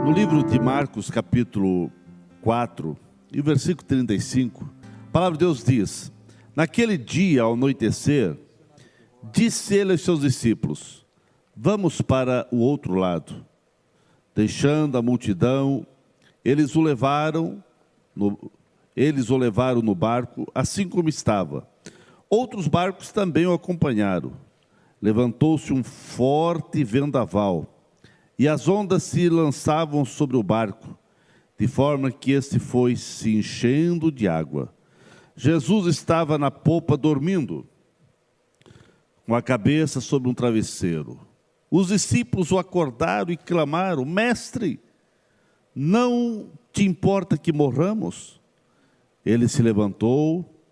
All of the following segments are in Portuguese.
No livro de Marcos, capítulo 4, e versículo 35, a palavra de Deus diz: naquele dia, ao anoitecer, disse ele aos seus discípulos: vamos para o outro lado. Deixando a multidão, eles o levaram no barco, assim como estava. Outros barcos também o acompanharam. Levantou-se um forte vendaval, e as ondas se lançavam sobre o barco, de forma que este foi se enchendo de água. Jesus estava na popa dormindo, com a cabeça sobre um travesseiro. Os discípulos o acordaram e clamaram: Mestre, não te importa que morramos? Ele se levantou,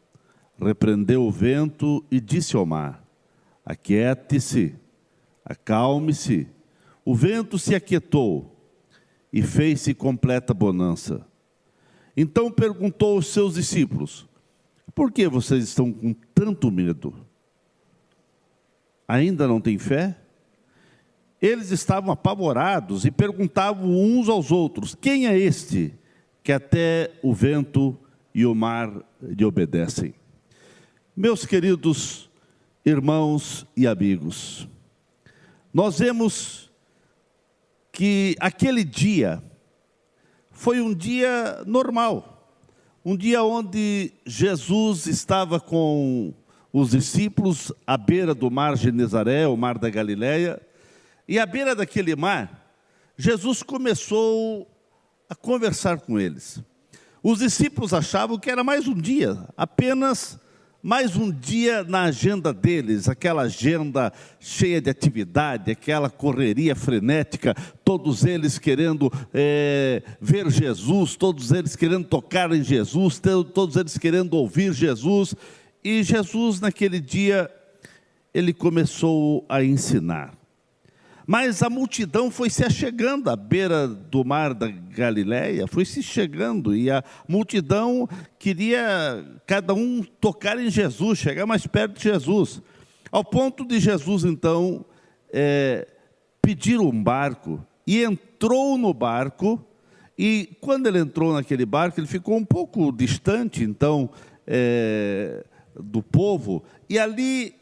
repreendeu o vento e disse ao mar: aquiete-se, acalme-se. O vento se aquietou e fez-se completa bonança. Então perguntou aos seus discípulos: por que vocês estão com tanto medo? Ainda não têm fé? Eles estavam apavorados e perguntavam uns aos outros: quem é este que até o vento e o mar lhe obedecem? Meus queridos irmãos e amigos, nós vemos que aquele dia foi um dia normal, um dia onde Jesus estava com os discípulos à beira do mar Genezaré, o mar da Galileia, e à beira daquele mar, Jesus começou a conversar com eles. Os discípulos achavam que era mais um dia, apenas mais um dia na agenda deles, aquela agenda cheia de atividade, aquela correria frenética, todos eles querendo ver Jesus, todos eles querendo tocar em Jesus, todos eles querendo ouvir Jesus. E Jesus, naquele dia, ele começou a ensinar. Mas a multidão foi se achegando à beira do mar da Galileia, foi se chegando, e a multidão queria cada um tocar em Jesus, chegar mais perto de Jesus, ao ponto de Jesus então pedir um barco, e entrou no barco, e quando ele entrou naquele barco, ele ficou um pouco distante então do povo, e ali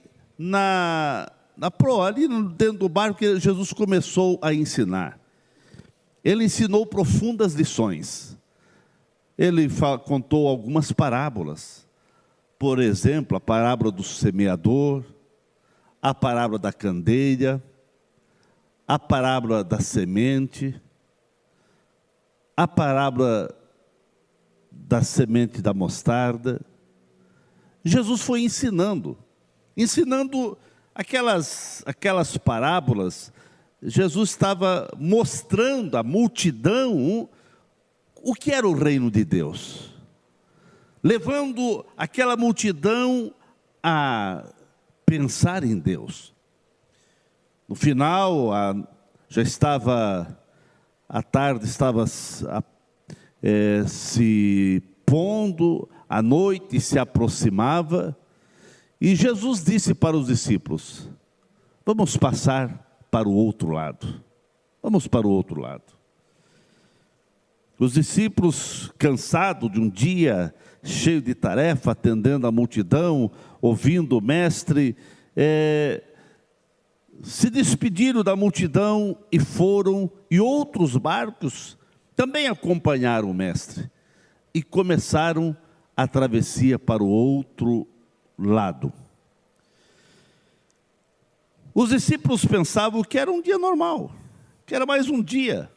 ali dentro do barco Jesus começou a ensinar. Ele ensinou profundas lições. Ele contou algumas parábolas. Por exemplo, a parábola do semeador, a parábola da candeia, a parábola da semente, a parábola da semente da mostarda. Jesus foi ensinando aquelas parábolas. Jesus estava mostrando à multidão o que era o reino de Deus, levando aquela multidão a pensar em Deus. No final, já estava, a tarde estava se pondo, a noite se aproximava, e Jesus disse para os discípulos: vamos passar para o outro lado. Vamos para o outro lado. Os discípulos, cansados de um dia cheio de tarefa, atendendo a multidão, ouvindo o mestre, se despediram da multidão e foram, e outros barcos também acompanharam o mestre, e começaram a travessia para o outro lado. Os discípulos pensavam que era um dia normal, que era mais um dia,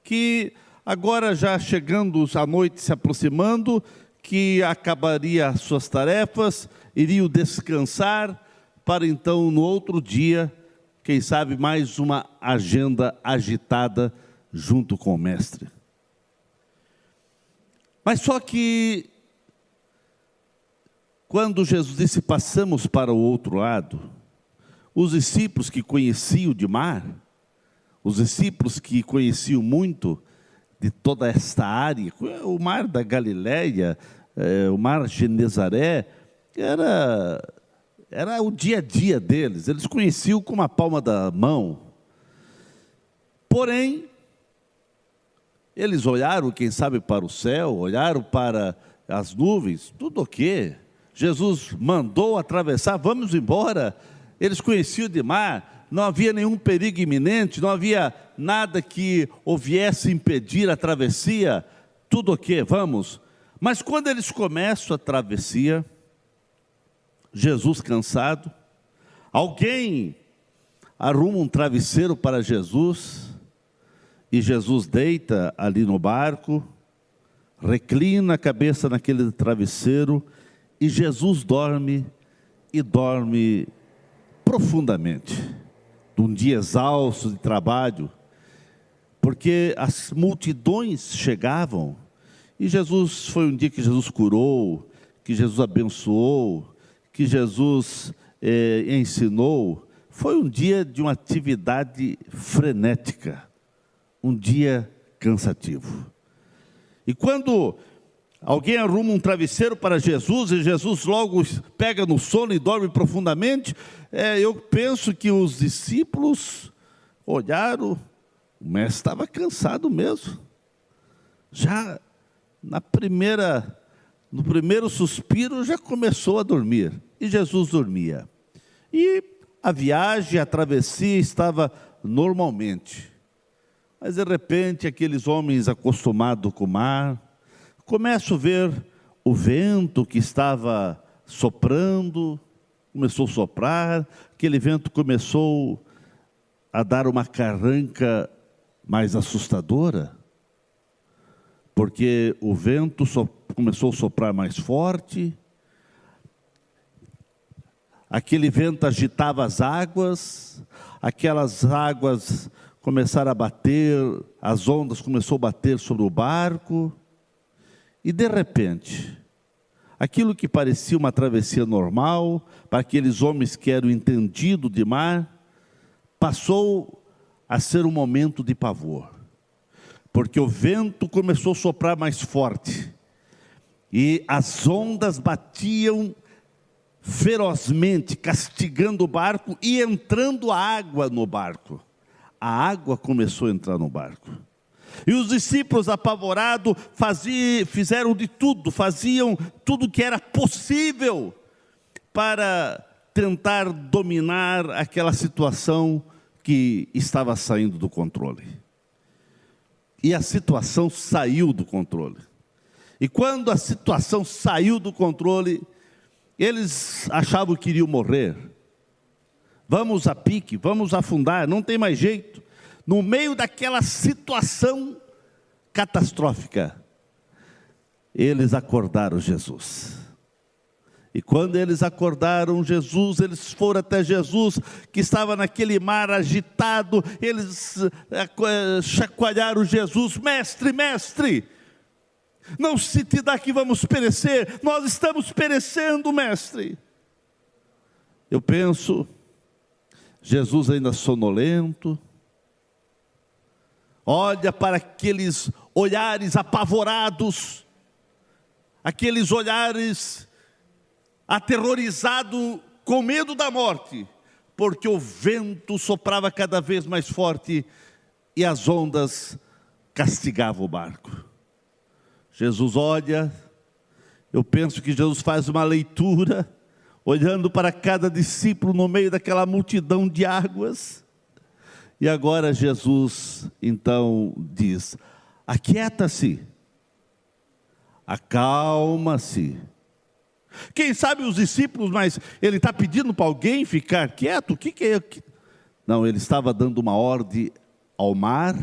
que agora já chegando a noite, se aproximando, que acabaria as suas tarefas, iriam descansar, para então no outro dia, quem sabe mais uma agenda agitada junto com o mestre. Mas só que quando Jesus disse: passamos para o outro lado, os discípulos que conheciam de mar, os discípulos que conheciam muito de toda esta área, o mar da Galileia, o mar Genezaré, era o dia a dia deles, eles conheciam como a palma da mão. Porém, Eles olharam, quem sabe, para o céu, olharam para as nuvens, tudo o quê? Jesus mandou atravessar, vamos embora. Eles conheciam de mar, não havia nenhum perigo iminente, não havia nada que o viesse impedir a travessia, tudo o quê? Vamos. Mas quando eles começam a travessia, Jesus cansado, alguém arruma um travesseiro para Jesus, e Jesus deita ali no barco, reclina a cabeça naquele travesseiro, e Jesus dorme, e dorme profundamente, num dia exausto de trabalho, porque as multidões chegavam, e Jesus, foi um dia que Jesus curou, que Jesus abençoou, que Jesus ensinou. Foi um dia de uma atividade frenética, um dia cansativo. E quando alguém arruma um travesseiro para Jesus, e Jesus logo pega no sono e dorme profundamente, eu penso que os discípulos olharam, o mestre estava cansado mesmo. Já no primeiro suspiro já começou a dormir, e Jesus dormia. E a viagem, a travessia estava normalmente. Mas de repente aqueles homens acostumados com o mar, começam a ver o vento que estava soprando, começou a soprar, aquele vento começou a dar uma carranca mais assustadora, porque o vento começou a soprar mais forte, aquele vento agitava as águas, aquelas águas começaram a bater, as ondas começaram a bater sobre o barco, e de repente, aquilo que parecia uma travessia normal, para aqueles homens que eram entendidos de mar, passou a ser um momento de pavor, porque o vento começou a soprar mais forte, e as ondas batiam ferozmente, castigando o barco e entrando água no barco. A água começou a entrar no barco. E os discípulos apavorados fizeram de tudo, faziam tudo que era possível para tentar dominar aquela situação que estava saindo do controle. E a situação saiu do controle. E quando a situação saiu do controle, eles achavam que iriam morrer. Vamos a pique, vamos afundar, não tem mais jeito. No meio daquela situação catastrófica, eles acordaram Jesus. E quando eles acordaram Jesus, eles foram até Jesus, que estava naquele mar agitado, eles chacoalharam Jesus: mestre, mestre, não se te dá que vamos perecer, nós estamos perecendo, mestre. Eu penso, Jesus ainda sonolento, olha para aqueles olhares apavorados, aqueles olhares aterrorizados, com medo da morte, porque o vento soprava cada vez mais forte e as ondas castigavam o barco. Jesus olha, eu penso que Jesus faz uma leitura, olhando para cada discípulo no meio daquela multidão de águas. E agora Jesus então diz: aquieta-se, acalma-se. Quem sabe os discípulos, mas ele está pedindo para alguém ficar quieto? O que é? Não, ele estava dando uma ordem ao mar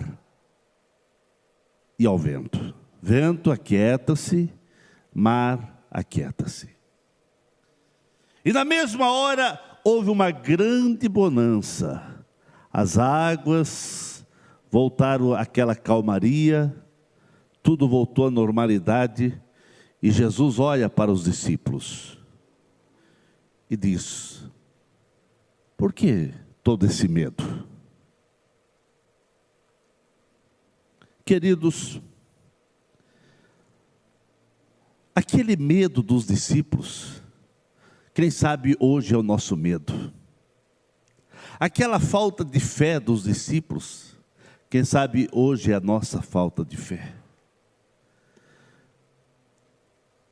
e ao vento. Vento, aquieta-se, mar, aquieta-se. E na mesma hora houve uma grande bonança. As águas voltaram àquela calmaria, tudo voltou à normalidade, e Jesus olha para os discípulos e diz: por que todo esse medo? Queridos, aquele medo dos discípulos, quem sabe hoje é o nosso medo. Aquela falta de fé dos discípulos, Quem sabe hoje é a nossa falta de fé.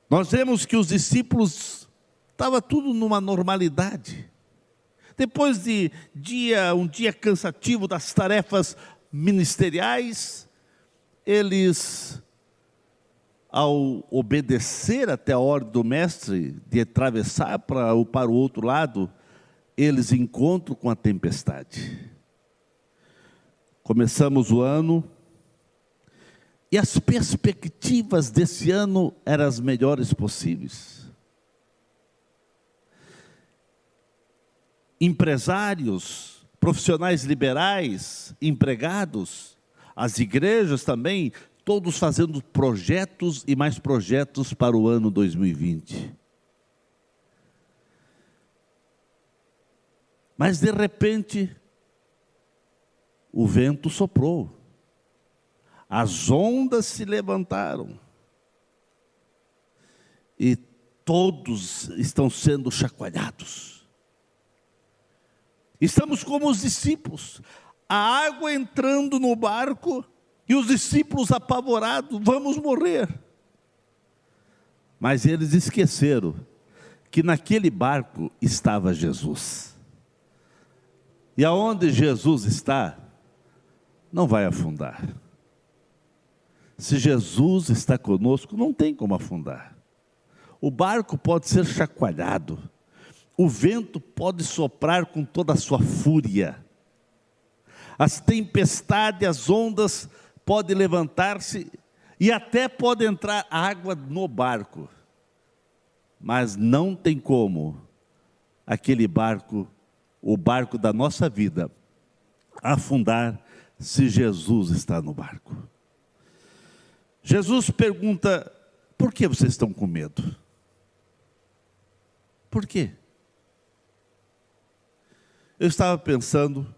Nós vemos que os discípulos, estava tudo numa normalidade. Depois de um dia cansativo das tarefas ministeriais, eles, ao obedecer até a ordem do mestre de atravessar para o outro lado, eles encontram com a tempestade. Começamos o ano, e as perspectivas desse ano eram as melhores possíveis. Empresários, profissionais liberais, empregados, as igrejas também, todos fazendo projetos e mais projetos para o ano 2020. Mas de repente, o vento soprou. As ondas se levantaram e todos estão sendo chacoalhados. Estamos como os discípulos, a água entrando no barco e os discípulos apavorados, vamos morrer. Mas eles esqueceram que naquele barco estava Jesus. E aonde Jesus está, não vai afundar. Se Jesus está conosco, não tem como afundar. O barco pode ser chacoalhado, o vento pode soprar com toda a sua fúria, as tempestades, as ondas podem levantar-se e até pode entrar água no barco, mas não tem como aquele barco, o barco da nossa vida, afundar se Jesus está no barco. Jesus pergunta, por que vocês estão com medo? Por quê? Eu estava pensando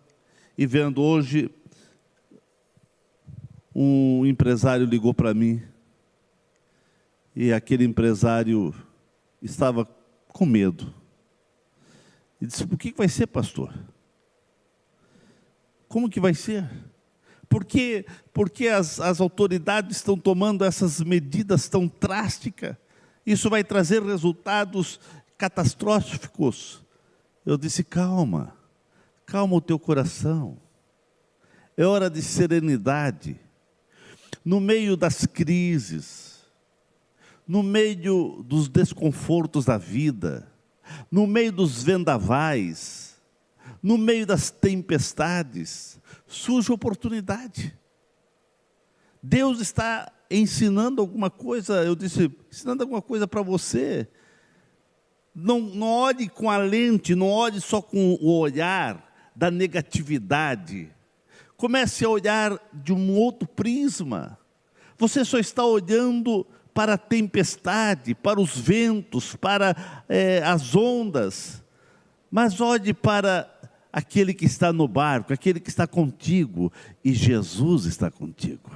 e vendo hoje, um empresário ligou para mim, e aquele empresário estava com medo. E disse, o que vai ser, pastor? Como que vai ser? Porque as autoridades estão tomando essas medidas tão drásticas? Isso vai trazer resultados catastróficos. Eu disse, calma o teu coração. É hora de serenidade. No meio das crises, no meio dos desconfortos da vida, no meio dos vendavais, no meio das tempestades, surge oportunidade. Deus está ensinando alguma coisa, eu disse, ensinando alguma coisa para você. Não olhe com a lente, não olhe só com o olhar da negatividade. Comece a olhar de um outro prisma. Você só está olhando para a tempestade, para os ventos, para as ondas. Mas olhe para aquele que está no barco, aquele que está contigo, e Jesus está contigo.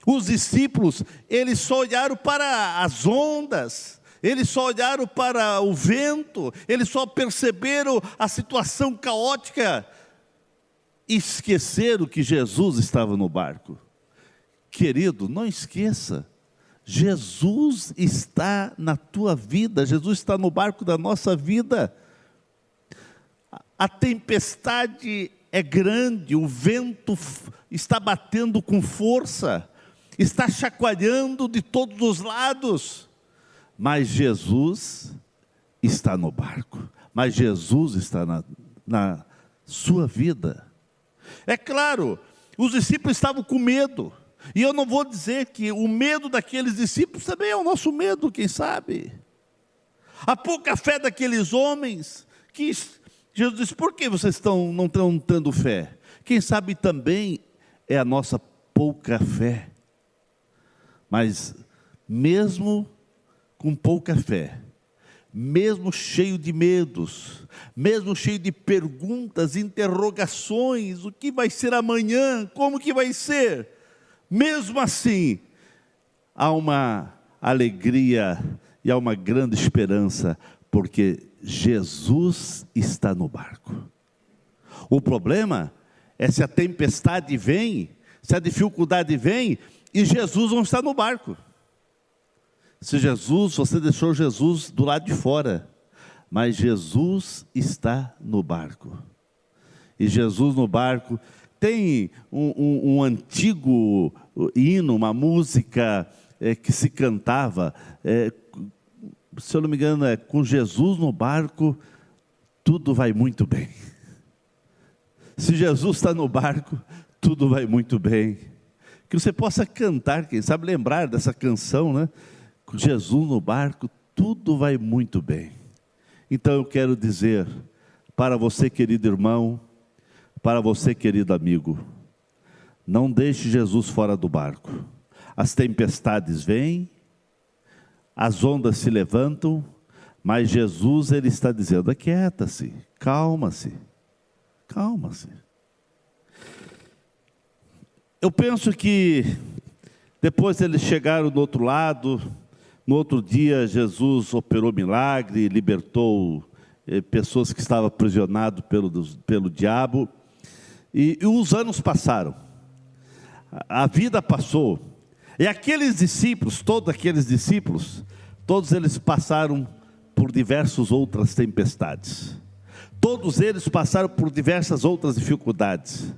Os discípulos, eles só olharam para as ondas, eles só olharam para o vento, eles só perceberam a situação caótica, e esqueceram que Jesus estava no barco. Querido, não esqueça, Jesus está na tua vida, Jesus está no barco da nossa vida. A tempestade é grande, o vento está batendo com força, está chacoalhando de todos os lados, mas Jesus está no barco, mas Jesus está na sua vida. É claro, os discípulos estavam com medo, e eu não vou dizer que o medo daqueles discípulos também é o nosso medo, quem sabe? A pouca fé daqueles homens, que Jesus disse, por que vocês não estão tendo fé? Quem sabe também é a nossa pouca fé. Mas mesmo com pouca fé, mesmo cheio de medos, mesmo cheio de perguntas, interrogações, o que vai ser amanhã, como que vai ser? Mesmo assim, há uma alegria e há uma grande esperança, porque Jesus está no barco. O problema é se a tempestade vem, se a dificuldade vem, e Jesus não está no barco. Se você deixou Jesus do lado de fora, mas Jesus está no barco. E Jesus no barco tem um antigo hino, uma música que se cantava, se eu não me engano, com Jesus no barco, tudo vai muito bem. Se Jesus está no barco, tudo vai muito bem. Que você possa cantar, quem sabe lembrar dessa canção, né? Com Jesus no barco, tudo vai muito bem. Então eu quero dizer para você, querido irmão, para você, querido amigo, não deixe Jesus fora do barco. As tempestades vêm, as ondas se levantam, mas Jesus, ele está dizendo: aquieta-se, calma-se, calma-se. Eu penso que depois eles chegaram do outro lado, no outro dia Jesus operou milagre, libertou pessoas que estavam aprisionadas pelo diabo, e os anos passaram, a vida passou, e aqueles discípulos, todos eles passaram por diversas outras tempestades, todos eles passaram por diversas outras dificuldades,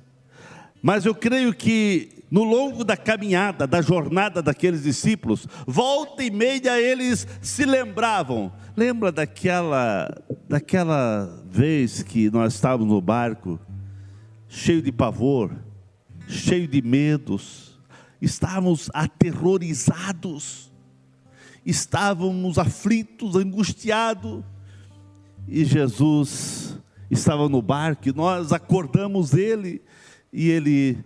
mas eu creio que no longo da caminhada, da jornada daqueles discípulos, volta e meia eles se lembravam. Lembra daquela vez que nós estávamos no barco, cheio de pavor, cheio de medos, estávamos aterrorizados, estávamos aflitos, angustiados, e Jesus estava no barco, e nós acordamos ele, e ele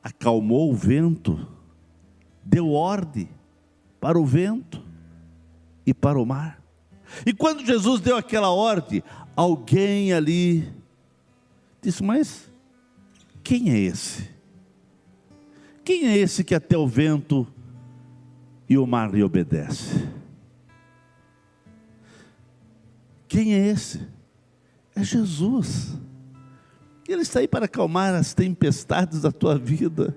acalmou o vento, deu ordem para o vento e para o mar. E quando Jesus deu aquela ordem, alguém ali disse: mas quem é esse? Quem é esse que até o vento e o mar lhe obedece? Quem é esse? É Jesus. Ele está aí para acalmar as tempestades da tua vida.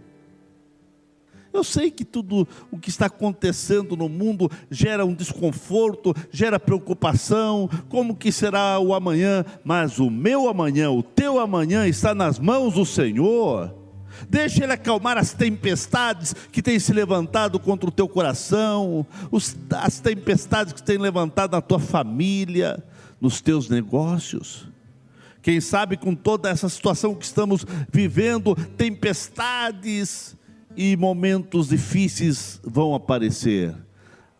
Eu sei que tudo o que está acontecendo no mundo gera um desconforto, gera preocupação, como que será o amanhã, mas o meu amanhã, o teu amanhã está nas mãos do Senhor. Deixa Ele acalmar as tempestades que têm se levantado contra o teu coração, as tempestades que têm levantado na tua família, nos teus negócios. Quem sabe com toda essa situação que estamos vivendo, tempestades e momentos difíceis vão aparecer,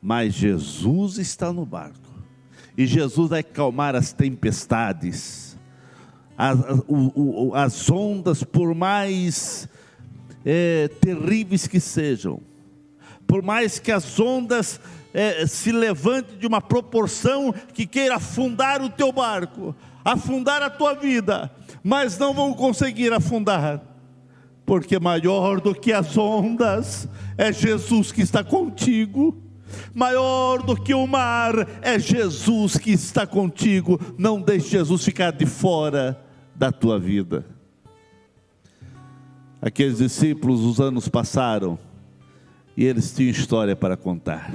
mas Jesus está no barco, e Jesus vai acalmar as tempestades, as ondas, por mais terríveis que sejam, por mais que as ondas se levantem de uma proporção que queira afundar o teu barco, afundar a tua vida, mas não vão conseguir afundar, porque maior do que as ondas é Jesus que está contigo, maior do que o mar é Jesus que está contigo. Não deixe Jesus ficar de fora da tua vida. Aqueles discípulos, os anos passaram, e eles tinham história para contar.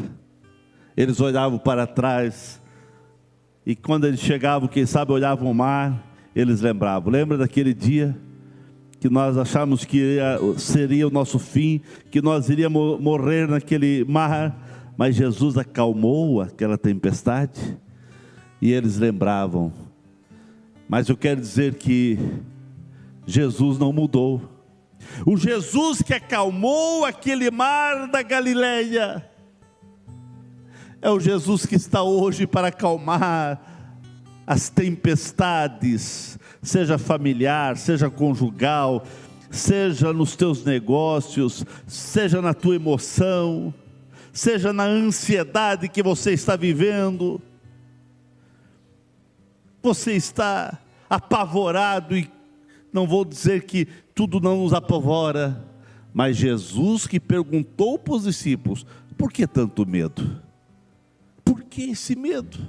Eles olhavam para trás, e quando eles chegavam, quem sabe olhavam o mar, eles lembravam: lembra daquele dia que nós achamos que seria o nosso fim, que nós iríamos morrer naquele mar, mas Jesus acalmou aquela tempestade, e eles lembravam. Mas eu quero dizer que Jesus não mudou. O Jesus que acalmou aquele mar da Galileia é o Jesus que está hoje para acalmar as tempestades, seja familiar, seja conjugal, seja nos teus negócios, seja na tua emoção, seja na ansiedade que você está vivendo. Você está apavorado, e não vou dizer que tudo não nos apavora, mas Jesus que perguntou para os discípulos: por que tanto medo? Por que esse medo?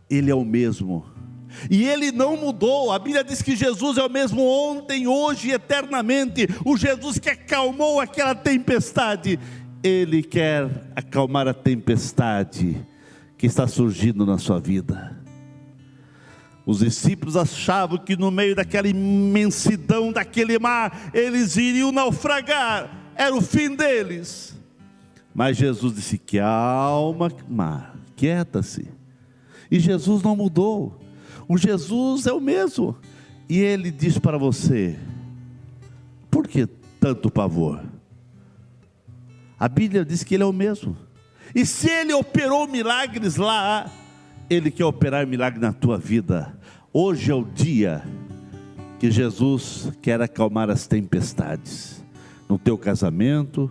Ele é o mesmo E Ele não mudou. A Bíblia diz que Jesus é o mesmo ontem, hoje e eternamente. O Jesus que acalmou aquela tempestade, Ele quer acalmar a tempestade que está surgindo na sua vida. Os discípulos achavam que no meio daquela imensidão, daquele mar, eles iriam naufragar, era o fim deles. Mas Jesus disse: calma, mar, quieta-se. E Jesus não mudou. O Jesus é o mesmo. E Ele diz para você: por que tanto pavor? A Bíblia diz que Ele é o mesmo. E se Ele operou milagres lá, Ele quer operar milagre na tua vida. Hoje é o dia que Jesus quer acalmar as tempestades. No teu casamento,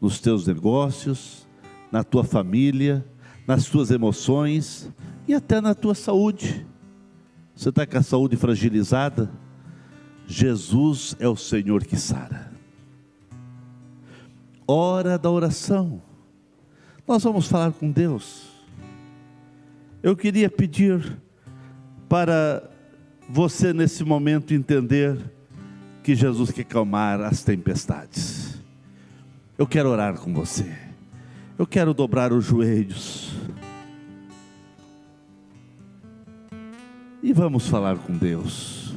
nos teus negócios, na tua família, nas tuas emoções e até na tua saúde. Você está com a saúde fragilizada? Jesus é o Senhor que sara. Hora da oração. Nós vamos falar com Deus. Eu queria pedir para você nesse momento entender que Jesus quer acalmar as tempestades. Eu quero orar com você. Eu quero dobrar os joelhos. E vamos falar com Deus.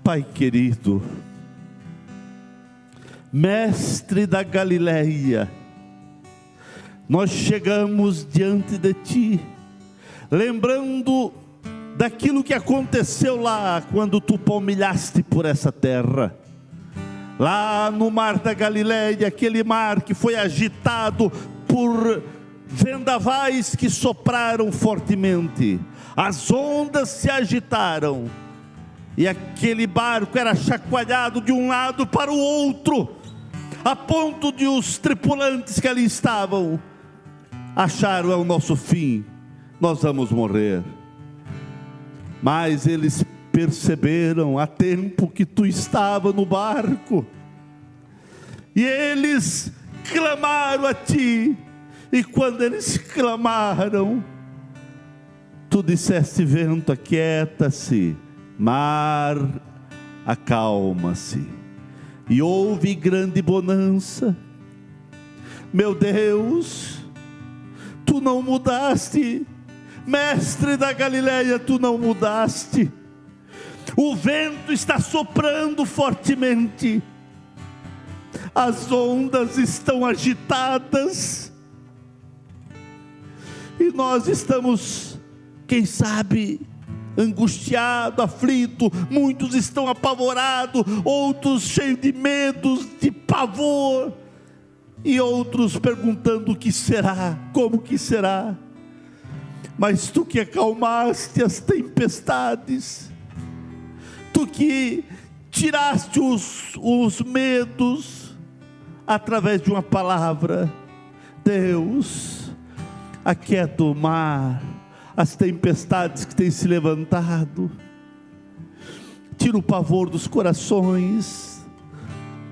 Pai querido, Mestre da Galileia, nós chegamos diante de Ti, lembrando daquilo que aconteceu lá, quando Tu palmilhaste por essa terra, lá no mar da Galileia, aquele mar que foi agitado por vendavais que sopraram fortemente, as ondas se agitaram, e aquele barco era chacoalhado de um lado para o outro, a ponto de os tripulantes que ali estavam acharam: é o nosso fim, nós vamos morrer. Mas eles perceberam a tempo que Tu estava no barco, e eles clamaram a Ti, e quando eles clamaram, Tu disseste: vento, aquieta-se, mar, acalma-se. E houve grande bonança. Meu Deus, Tu não mudaste. Mestre da Galileia, Tu não mudaste. O vento está soprando fortemente, as ondas estão agitadas, e nós estamos, quem sabe, angustiado, aflito. Muitos estão apavorados, outros cheios de medos, de pavor, e outros perguntando: o que será, como que será? Mas Tu que acalmaste as tempestades, Tu que tiraste os medos através de uma palavra, Deus, aquieta o mar, as tempestades que têm se levantado, tira o pavor dos corações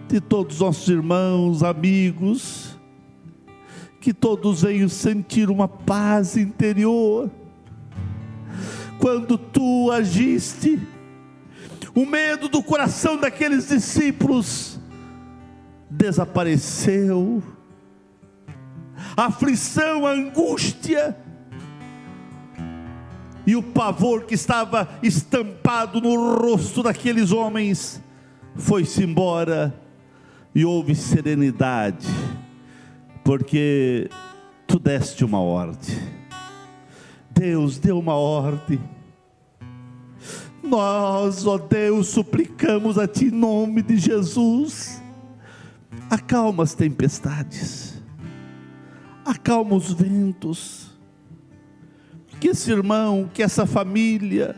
de todos os nossos irmãos, amigos, que todos venham sentir uma paz interior. Quando Tu agiste, o medo do coração daqueles discípulos desapareceu, a aflição, a angústia e o pavor que estava estampado no rosto daqueles homens foi-se embora, e houve serenidade, porque Tu deste uma ordem. Deus deu uma ordem. Nós, ó Deus, suplicamos a Ti em nome de Jesus: acalma as tempestades, acalma os ventos, que esse irmão, que essa família,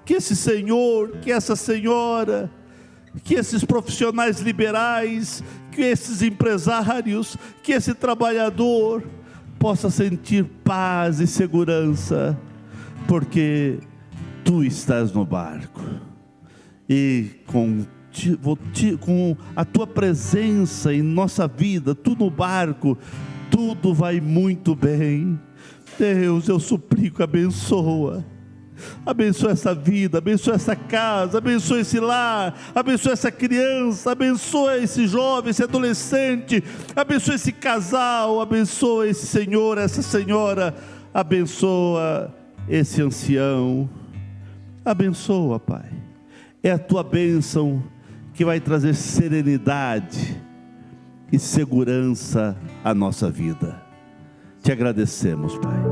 que esse senhor, que essa senhora, que esses profissionais liberais, que esses empresários, que esse trabalhador possa sentir paz e segurança, porque Tu estás no barco, e com a Tua presença em nossa vida, Tu no barco, tudo vai muito bem. Deus, eu suplico, abençoa. Abençoa essa vida, abençoa essa casa, abençoa esse lar, abençoa essa criança, abençoa esse jovem, esse adolescente, abençoa esse casal, abençoa esse senhor, essa senhora, abençoa esse ancião, abençoa, Pai. É a tua bênção que vai trazer serenidade e segurança à nossa vida. Te agradecemos, Pai.